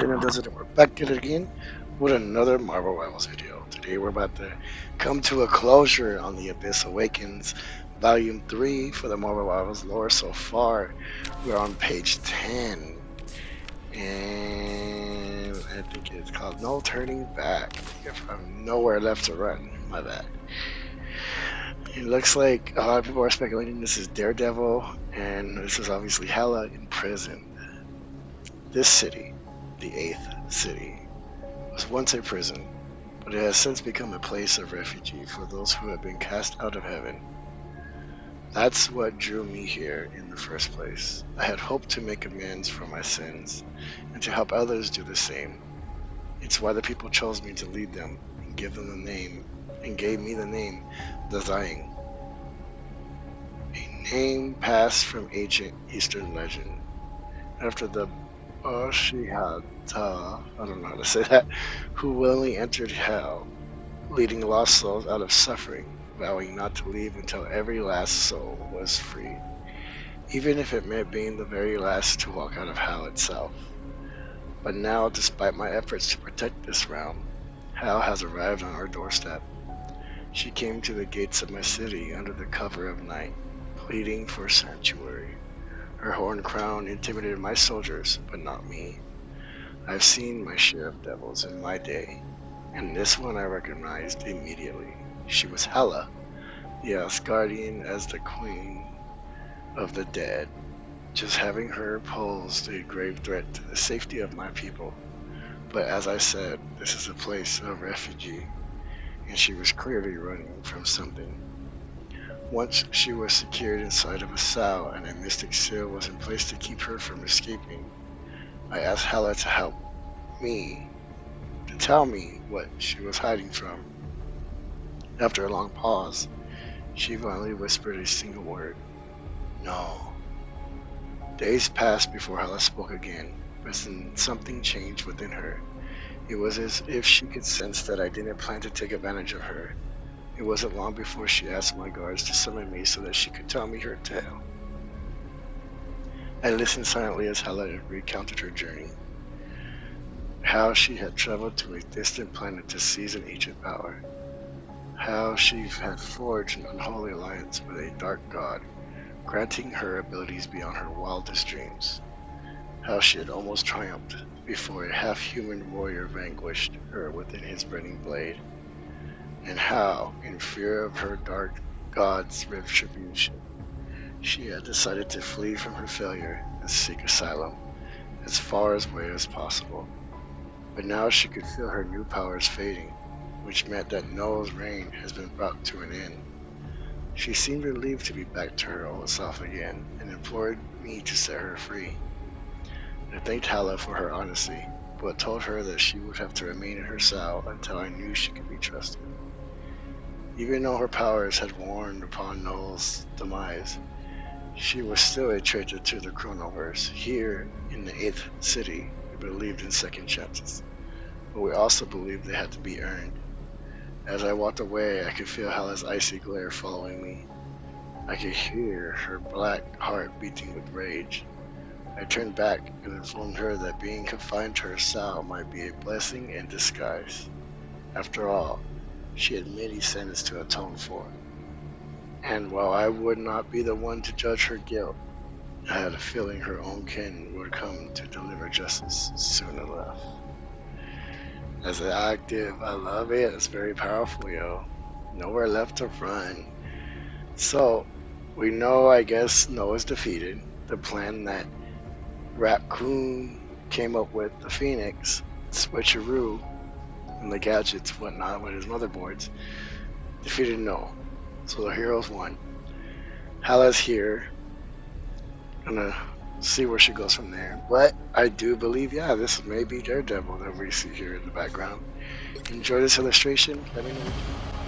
Daniel does it, and we're back at it again with another Marvel Rivals video. Today we're about to come to a closure on the Abyss Awakens Volume 3 for the Marvel Rivals lore so far. We're on page 10, and I think it's called No Turning Back. If I'm nowhere left to run, my bad. It looks like a lot of people are speculating this is Daredevil, and this is obviously Hela in prison. This city, the 8th city, was once a prison, but it has since become a place of refuge for those who have been cast out of heaven. That's what drew me here in the first place. I had hoped to make amends for my sins and to help others do the same. It's why the people chose me to lead them and give them the name and gave me the name the Dying, a name passed from ancient Eastern legend. After the Oshihata, I don't know how to say that, who willingly entered hell, leading lost souls out of suffering, vowing not to leave until every last soul was free, even if it meant being the very last to walk out of hell itself. But now, despite my efforts to protect this realm, hell has arrived on our doorstep. She came to the gates of my city under the cover of night, pleading for sanctuary. Her horn crown intimidated my soldiers, but not me. I've seen my share of devils in my day, and this one I recognized immediately. She was Hela, the Asgardian as the queen of the dead. Just having her posed a grave threat to the safety of my people. But as I said, this is a place of refuge, and she was clearly running from something. Once she was secured inside of a cell, and a mystic seal was in place to keep her from escaping. I asked Hela to help me, to tell me what she was hiding from. After a long pause, she finally whispered a single word. No. Days passed before Hela spoke again, but something changed within her. It was as if she could sense that I didn't plan to take advantage of her. It wasn't long before she asked my guards to summon me so that she could tell me her tale. I listened silently as Hela recounted her journey. How she had traveled to a distant planet to seize an ancient power. How she had forged an unholy alliance with a dark god, granting her abilities beyond her wildest dreams. How she had almost triumphed before a half-human warrior vanquished her within his burning blade. And how, in fear of her dark god's retribution, she had decided to flee from her failure and seek asylum as far away as possible. But now she could feel her new powers fading, which meant that Noel's reign has been brought to an end. She seemed relieved to be back to her old self again, and implored me to set her free. I thanked Hala for her honesty, but told her that she would have to remain in her cell until I knew she could be trusted. Even though her powers had warned upon Noel's demise, she was still a traitor to the Chronoverse. Here, in the 8th city, we believed in second chances, but we also believed they had to be earned. As I walked away, I could feel Hala's icy glare following me. I could hear her black heart beating with rage. I turned back and informed her that being confined to her cell might be a blessing in disguise. After all, she had many sins to atone for. And while I would not be the one to judge her guilt, I had a feeling her own kin would come to deliver justice soon enough. As an active, I love it. It's very powerful, yo. Nowhere left to run. So, we know, I guess, Noah's defeated. The plan that Raccoon came up with, the Phoenix, Switcheroo, and the gadgets, whatnot, with his motherboards, defeated Noah. So the heroes won. Hala's here. Gonna see where she goes from there. But I do believe, yeah, this may be Daredevil that we see here in the background. Enjoy this illustration. Let me know what you think.